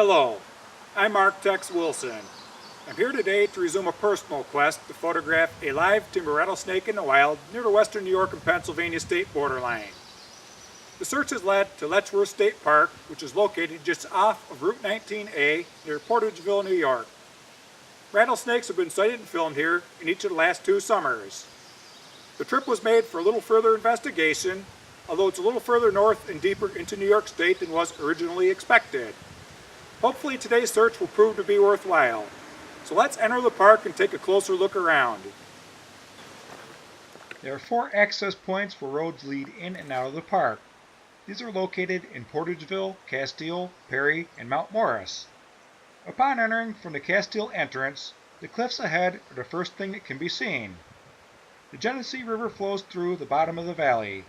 Hello, I'm Marc Wilson. I'm here today to resume a personal quest to photograph a live timber rattlesnake in the wild near the western New York and Pennsylvania state borderline. The search has led to Letchworth State Park, which is located just off of Route 19A near Portageville, New York. Rattlesnakes have been sighted and filmed here in each of the last 2 summers. The trip was made for a little further investigation, although it's a little further north and deeper into New York State than was originally expected. Hopefully today's search will prove to be worthwhile. So let's enter the park and take a closer look around. There are 4 access points where roads lead in and out of the park. These are located in Portageville, Castile, Perry, and Mount Morris. Upon entering from the Castile entrance, the cliffs ahead are the first thing that can be seen. The Genesee River flows through the bottom of the valley.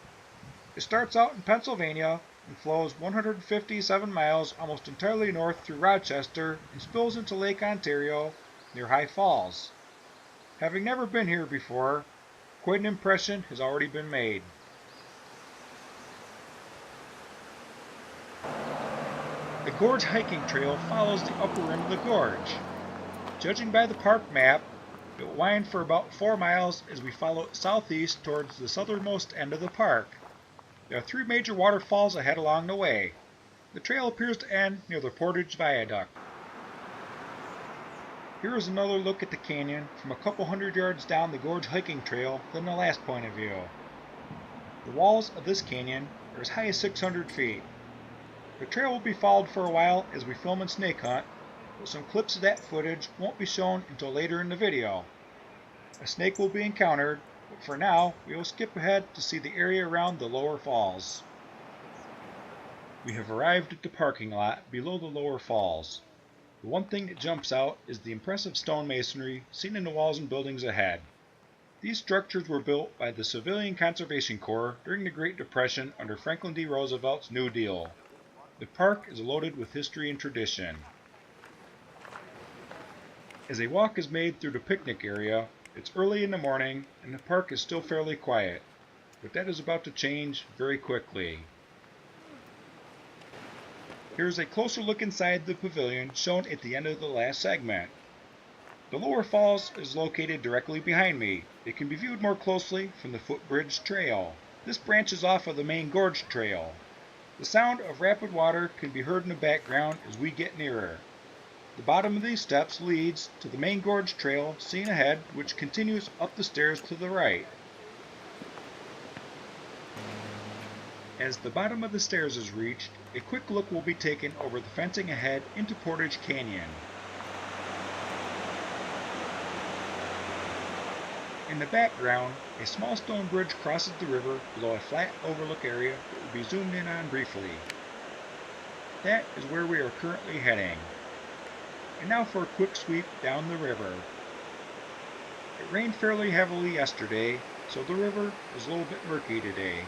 It starts out in Pennsylvania and flows 157 miles almost entirely north through Rochester and spills into Lake Ontario near High Falls. Having never been here before, quite an impression has already been made. The Gorge hiking trail follows the upper rim of the gorge. Judging by the park map, it will wind for about 4 miles as we follow southeast towards the southernmost end of the park. There are 3 major waterfalls ahead along the way. The trail appears to end near the Portage Viaduct. Here is another look at the canyon from a couple hundred yards down the Gorge hiking trail than the last point of view. The walls of this canyon are as high as 600 feet. The trail will be followed for a while as we film and snake hunt, but some clips of that footage won't be shown until later in the video. A snake will be encountered, but for now we will skip ahead to see the area around the lower falls. We have arrived at the parking lot below the lower falls. The one thing that jumps out is the impressive stone masonry seen in the walls and buildings ahead. These structures were built by the Civilian Conservation Corps during the Great Depression under Franklin D. Roosevelt's New Deal. The park is loaded with history and tradition. As a walk is made through the picnic area, it's early in the morning and the park is still fairly quiet, but that is about to change very quickly. Here's a closer look inside the pavilion shown at the end of the last segment. The lower falls is located directly behind me. It can be viewed more closely from the footbridge trail. This branches off of the main gorge trail. The sound of rapid water can be heard in the background as we get nearer. The bottom of these steps leads to the main gorge trail seen ahead, which continues up the stairs to the right. As the bottom of the stairs is reached, a quick look will be taken over the fencing ahead into Portage Canyon. In the background, a small stone bridge crosses the river below a flat overlook area that will be zoomed in on briefly. That is where we are currently heading. And now for a quick sweep down the river. It rained fairly heavily yesterday, so the river is a little bit murky today.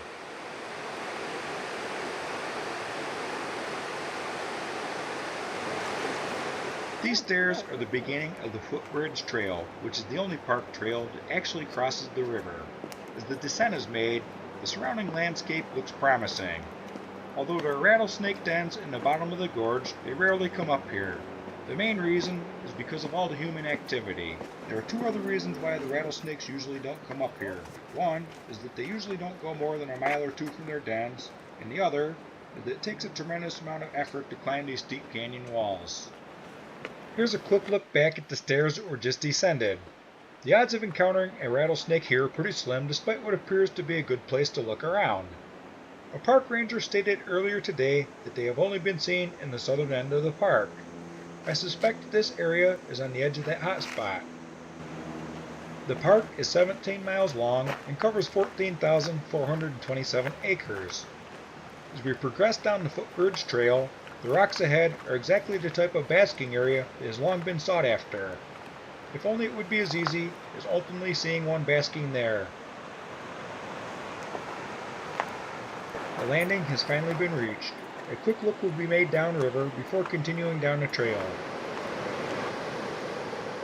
These stairs are the beginning of the footbridge trail, which is the only park trail that actually crosses the river. As the descent is made, the surrounding landscape looks promising. Although there are rattlesnake dens in the bottom of the gorge, they rarely come up here. The main reason is because of all the human activity. There are 2 other reasons why the rattlesnakes usually don't come up here. One is that they usually don't go more than a mile or 2 from their dens, and the other is that it takes a tremendous amount of effort to climb these steep canyon walls. Here's a quick look back at the stairs that were just descended. The odds of encountering a rattlesnake here are pretty slim despite what appears to be a good place to look around. A park ranger stated earlier today that they have only been seen in the southern end of the park. I suspect this area is on the edge of that hotspot. The park is 17 miles long and covers 14,427 acres. As we progress down the footbridge trail, the rocks ahead are exactly the type of basking area that has long been sought after. If only it would be as easy as openly seeing one basking there. The landing has finally been reached. A quick look will be made downriver before continuing down the trail.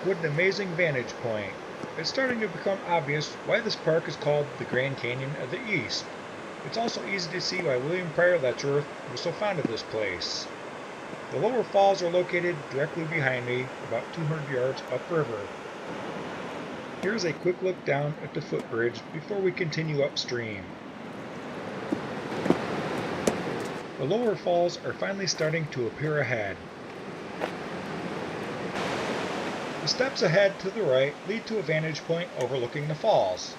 What an amazing vantage point. It's starting to become obvious why this park is called the Grand Canyon of the East. It's also easy to see why William Pryor Letchworth was so fond of this place. The lower falls are located directly behind me, about 200 yards upriver. Here's a quick look down at the footbridge before we continue upstream. The lower falls are finally starting to appear ahead. The steps ahead to the right lead to a vantage point overlooking the falls.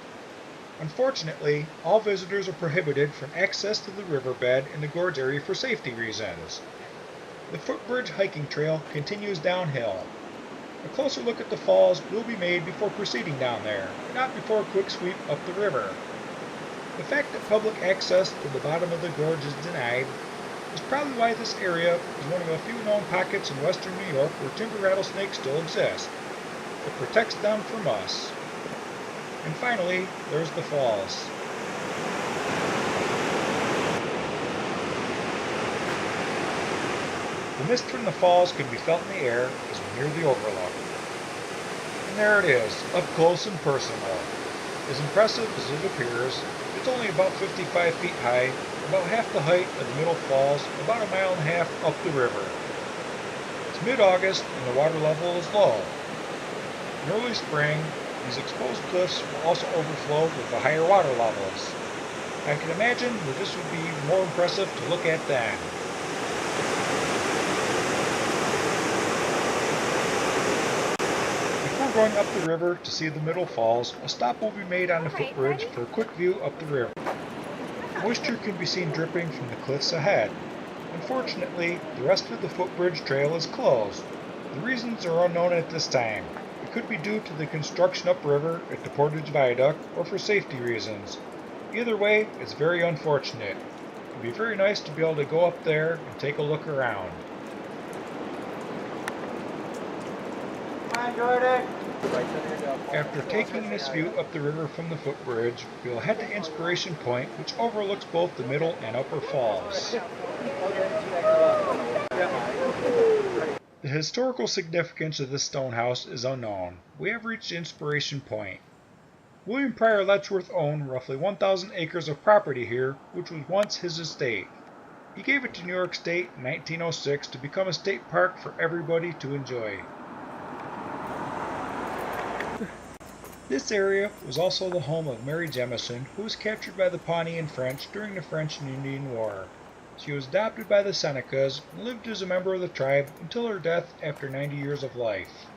Unfortunately, all visitors are prohibited from access to the riverbed in the gorge area for safety reasons. The footbridge hiking trail continues downhill. A closer look at the falls will be made before proceeding down there, not before a quick sweep up the river. The fact that public access to the bottom of the gorge is denied is probably why this area is one of a few known pockets in western New York where timber rattlesnakes still exist. It protects them from us. And finally, there's the falls. The mist from the falls can be felt in the air as we near the overlook. And there it is, up close and personal. As impressive as it appears, it's only about 55 feet high, about half the height of the middle falls, about a mile and a half up the river. It's mid-August and the water level is low. In early spring, these exposed cliffs will also overflow with the higher water levels. I can imagine that this would be even more impressive to look at then. Before going up the river to see the middle falls, a stop will be made on the footbridge for a quick view up the river. Moisture can be seen dripping from the cliffs ahead. Unfortunately, the rest of the footbridge trail is closed. The reasons are unknown at this time. It could be due to the construction upriver at the Portage Viaduct or for safety reasons. Either way, it's very unfortunate. It would be very nice to be able to go up there and take a look around. After taking this view up the river from the footbridge, we will head to Inspiration Point, which overlooks both the middle and upper falls. The historical significance of this stone house is unknown. We have reached Inspiration Point. William Pryor Letchworth owned roughly 1,000 acres of property here, which was once his estate. He gave it to New York State in 1906 to become a state park for everybody to enjoy. This area was also the home of Mary Jemison, who was captured by the Pawnee and French during the French and Indian War. She was adopted by the Senecas and lived as a member of the tribe until her death after 90 years of life.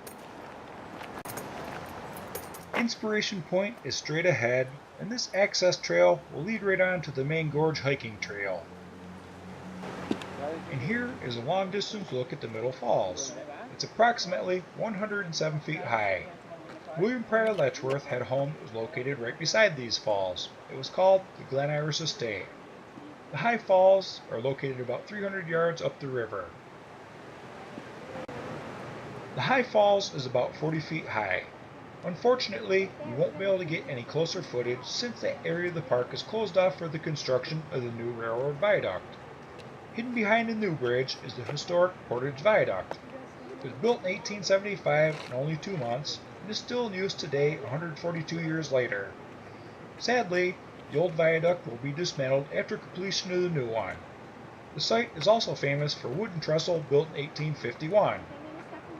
Inspiration Point is straight ahead, and this access trail will lead right on to the main Gorge hiking trail. And here is a long distance look at the Middle Falls. It's approximately 107 feet high. William Pryor Letchworth had a home that was located right beside these falls. It was called the Glen Iris Estate. The high falls are located about 300 yards up the river. The high falls is about 40 feet high. Unfortunately, you won't be able to get any closer footage since that area of the park is closed off for the construction of the new railroad viaduct. Hidden behind the new bridge is the historic Portage Viaduct. It was built in 1875 in only 2 months and is still in use today 142 years later. Sadly, the old viaduct will be dismantled after completion of the new one. The site is also famous for a wooden trestle built in 1851.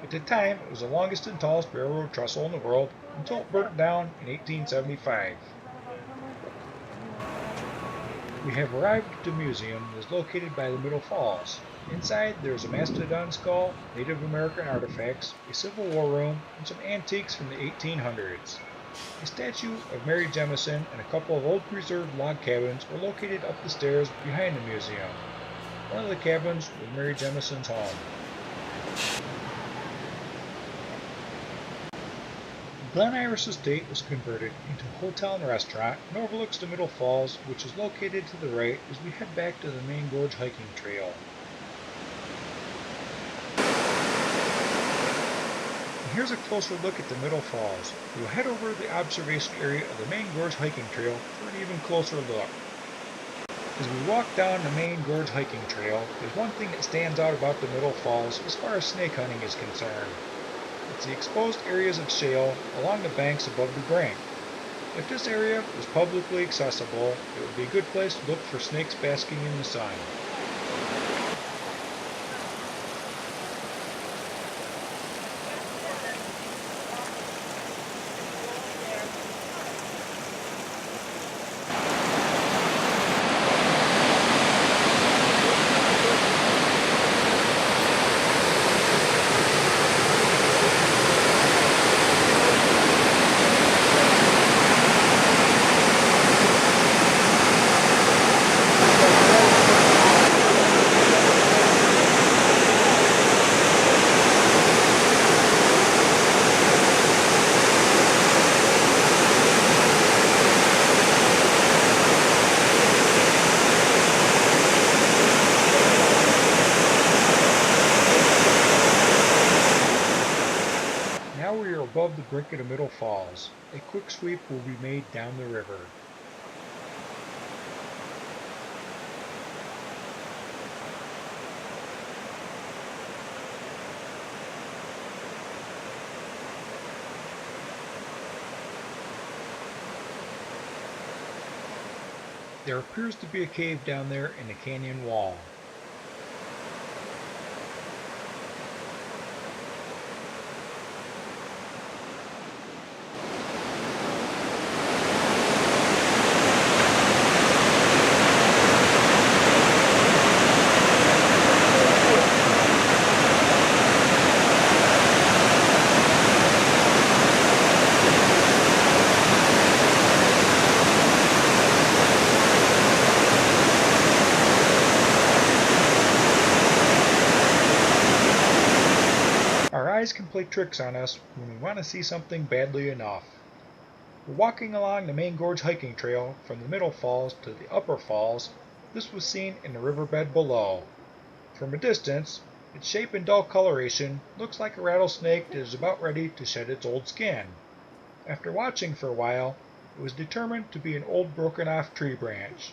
At the time, it was the longest and tallest railroad trestle in the world until it burnt down in 1875. We have arrived at the museum that is located by the Middle Falls. Inside, there is a mastodon skull, Native American artifacts, a Civil War room, and some antiques from the 1800s. A statue of Mary Jemison and a couple of old preserved log cabins are located up the stairs behind the museum. One of the cabins was Mary Jemison's home. The Glen Iris Estate was converted into a hotel and restaurant and overlooks the Middle Falls, which is located to the right as we head back to the main Gorge hiking trail. Here's a closer look at the Middle Falls. We'll head over to the observation area of the main Gorge hiking trail for an even closer look. As we walk down the main Gorge hiking trail, there's one thing that stands out about the Middle Falls as far as snake hunting is concerned. It's the exposed areas of shale along the banks above the brink. If this area was publicly accessible, it would be a good place to look for snakes basking in the sun. above the brink of the Middle Falls. A quick sweep will be made down the river. There appears to be a cave down there in the canyon wall. Our eyes can play tricks on us when we want to see something badly enough. We're walking along the main gorge hiking trail from the Middle Falls to the Upper Falls. This was seen in the riverbed below. From a distance, its shape and dull coloration looks like a rattlesnake that is about ready to shed its old skin. After watching for a while, it was determined to be an old broken off tree branch.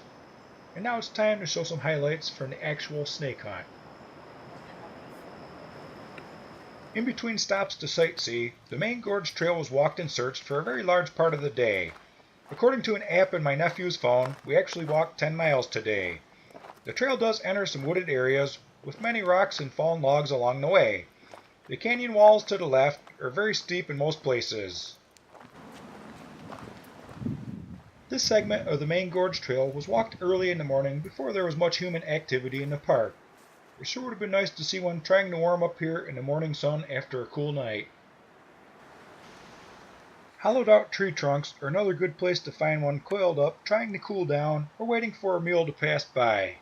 And now it's time to show some highlights from the actual snake hunt. In between stops to sightsee, the main gorge trail was walked and searched for a very large part of the day. According to an app in my nephew's phone, we actually walked 10 miles today. The trail does enter some wooded areas, with many rocks and fallen logs along the way. The canyon walls to the left are very steep in most places. This segment of the main gorge trail was walked early in the morning before there was much human activity in the park. It sure would have been nice to see one trying to warm up here in the morning sun after a cool night. Hollowed out tree trunks are another good place to find one coiled up trying to cool down or waiting for a meal to pass by.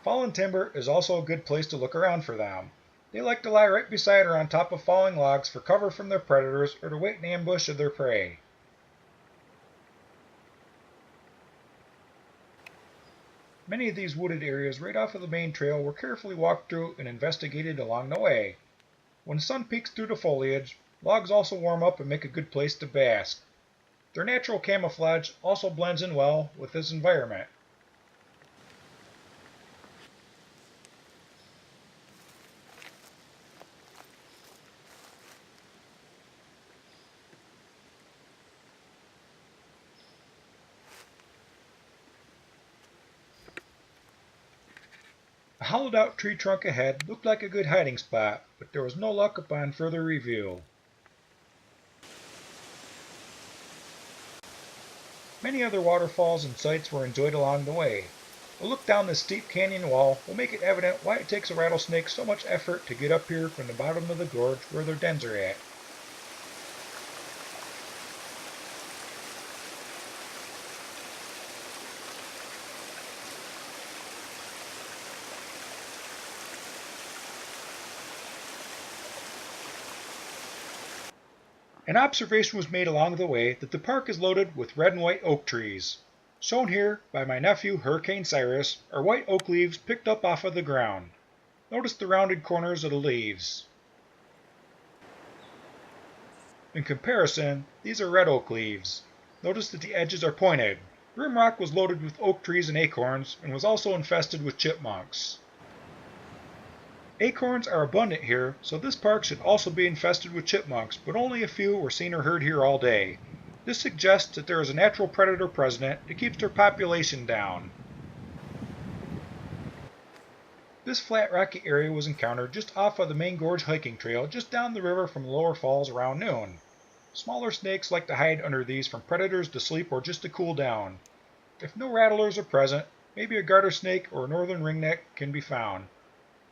Fallen timber is also a good place to look around for them. They like to lie right beside or on top of falling logs for cover from their predators or to wait in ambush of their prey. Many of these wooded areas right off of the main trail were carefully walked through and investigated along the way. When the sun peeks through the foliage, logs also warm up and make a good place to bask. Their natural camouflage also blends in well with this environment. A hollowed out tree trunk ahead looked like a good hiding spot, but there was no luck upon further review. Many other waterfalls and sights were enjoyed along the way. A look down this steep canyon wall will make it evident why it takes a rattlesnake so much effort to get up here from the bottom of the gorge where their dens are at. An observation was made along the way that the park is loaded with red and white oak trees. Shown here by my nephew Hurricane Cyrus are white oak leaves picked up off of the ground. Notice the rounded corners of the leaves. In comparison, these are red oak leaves. Notice that the edges are pointed. Rimrock was loaded with oak trees and acorns and was also infested with chipmunks. Acorns are abundant here, so this park should also be infested with chipmunks, but only a few were seen or heard here all day. This suggests that there is a natural predator present that keeps their population down. This flat rocky area was encountered just off of the main gorge hiking trail just down the river from the lower falls around noon. Smaller snakes like to hide under these from predators to sleep or just to cool down. If no rattlers are present, maybe a garter snake or a northern ringneck can be found.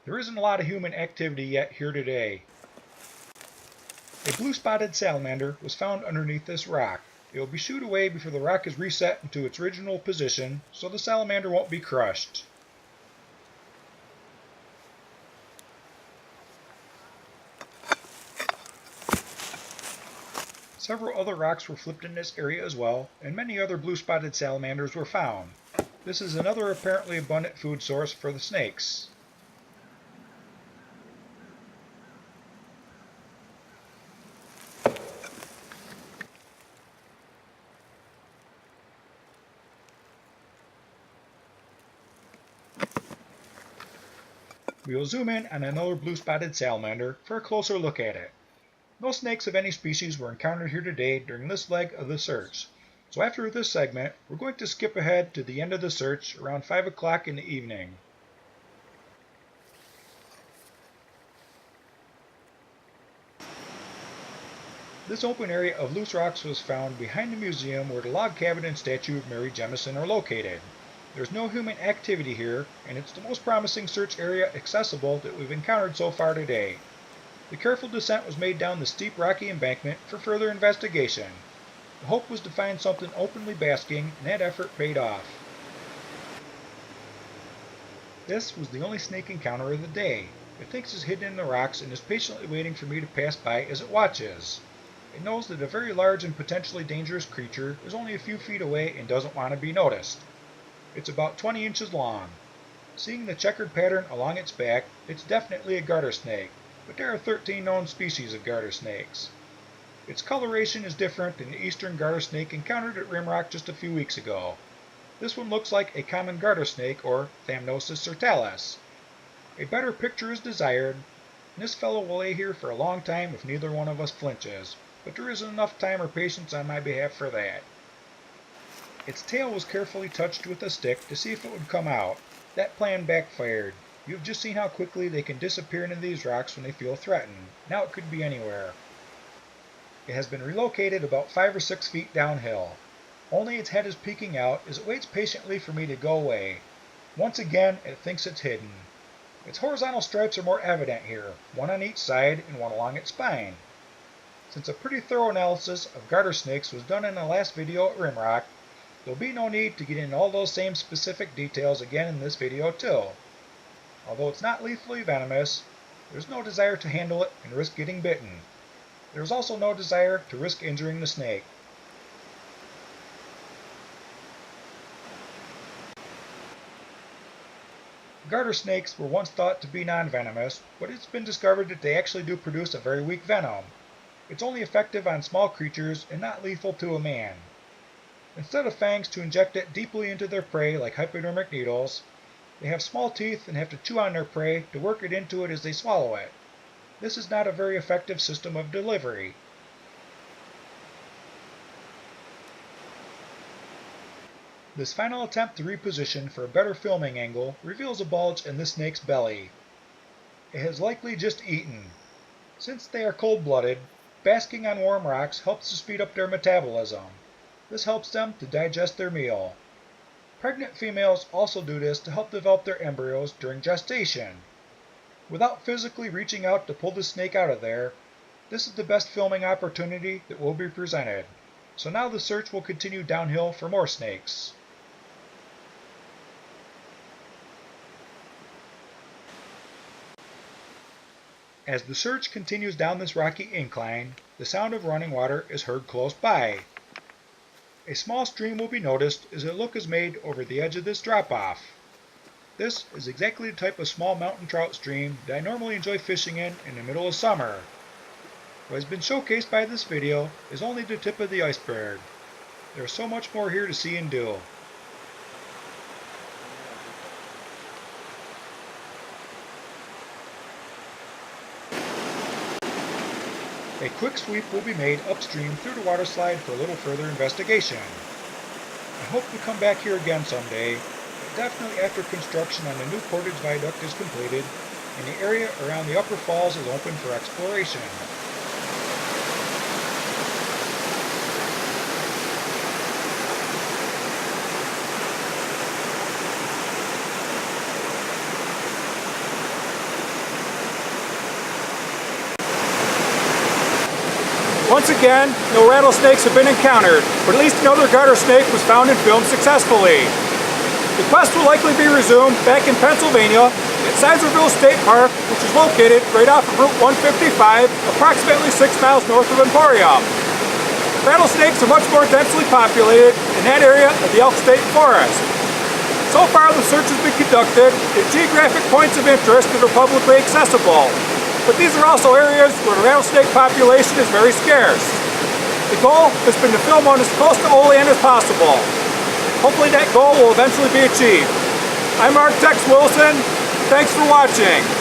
There isn't a lot of human activity yet here today. A blue-spotted salamander was found underneath this rock. It will be shooed away before the rock is reset into its original position, so the salamander won't be crushed. Several other rocks were flipped in this area as well, and many other blue-spotted salamanders were found. This is another apparently abundant food source for the snakes. We will zoom in on another blue-spotted salamander for a closer look at it. No snakes of any species were encountered here today during this leg of the search, so after this segment, we're going to skip ahead to the end of the search around 5 o'clock in the evening. This open area of loose rocks was found behind the museum where the log cabin and statue of Mary Jemison are located. There's no human activity here, and it's the most promising search area accessible that we've encountered so far today. The careful descent was made down the steep rocky embankment for further investigation. The hope was to find something openly basking, and that effort paid off. This was the only snake encounter of the day. It thinks it's hidden in the rocks and is patiently waiting for me to pass by as it watches. It knows that a very large and potentially dangerous creature is only a few feet away and doesn't want to be noticed. It's about 20 inches long. Seeing the checkered pattern along its back, it's definitely a garter snake, but there are 13 known species of garter snakes. Its coloration is different than the eastern garter snake encountered at Rimrock just a few weeks ago. This one looks like a common garter snake, or Thamnosus sertalis. A better picture is desired, and this fellow will lay here for a long time if neither one of us flinches, but there isn't enough time or patience on my behalf for that. Its tail was carefully touched with a stick to see if it would come out. That plan backfired. You have just seen how quickly they can disappear into these rocks when they feel threatened. Now it could be anywhere. It has been relocated about 5 or 6 feet downhill. Only its head is peeking out as it waits patiently for me to go away. Once again, it thinks it's hidden. Its horizontal stripes are more evident here, one on each side and one along its spine. Since a pretty thorough analysis of garter snakes was done in the last video at Rimrock, there'll be no need to get into all those same specific details again in this video too. Although it's not lethally venomous, there's no desire to handle it and risk getting bitten. There's also no desire to risk injuring the snake. Garter snakes were once thought to be non-venomous, but it's been discovered that they actually do produce a very weak venom. It's only effective on small creatures and not lethal to a man. Instead of fangs to inject it deeply into their prey like hypodermic needles, they have small teeth and have to chew on their prey to work it into it as they swallow it. This is not a very effective system of delivery. This final attempt to reposition for a better filming angle reveals a bulge in this snake's belly. It has likely just eaten. Since they are cold-blooded, basking on warm rocks helps to speed up their metabolism. This helps them to digest their meal. Pregnant females also do this to help develop their embryos during gestation. Without physically reaching out to pull the snake out of there, this is the best filming opportunity that will be presented. So now the search will continue downhill for more snakes. As the search continues down this rocky incline, the sound of running water is heard close by. A small stream will be noticed as a look is made over the edge of this drop-off. This is exactly the type of small mountain trout stream that I normally enjoy fishing in the middle of summer. What has been showcased by this video is only the tip of the iceberg. There is so much more here to see and do. A quick sweep will be made upstream through the waterslide for a little further investigation. I hope to come back here again someday, but definitely after construction on the new portage viaduct is completed and the area around the upper falls is open for exploration. Once again, no rattlesnakes have been encountered, but at least another garter snake was found and filmed successfully. The quest will likely be resumed back in Pennsylvania at Letchworth State Park, which is located right off of Route 155, approximately 6 miles north of Emporia. Rattlesnakes are much more densely populated in that area of the Elk State Forest. So far, the search has been conducted at geographic points of interest that are publicly accessible. But these are also areas where the rattlesnake population is very scarce. The goal has been to film one as close to Olean as possible. Hopefully that goal will eventually be achieved. I'm Marc Wilson. Thanks for watching.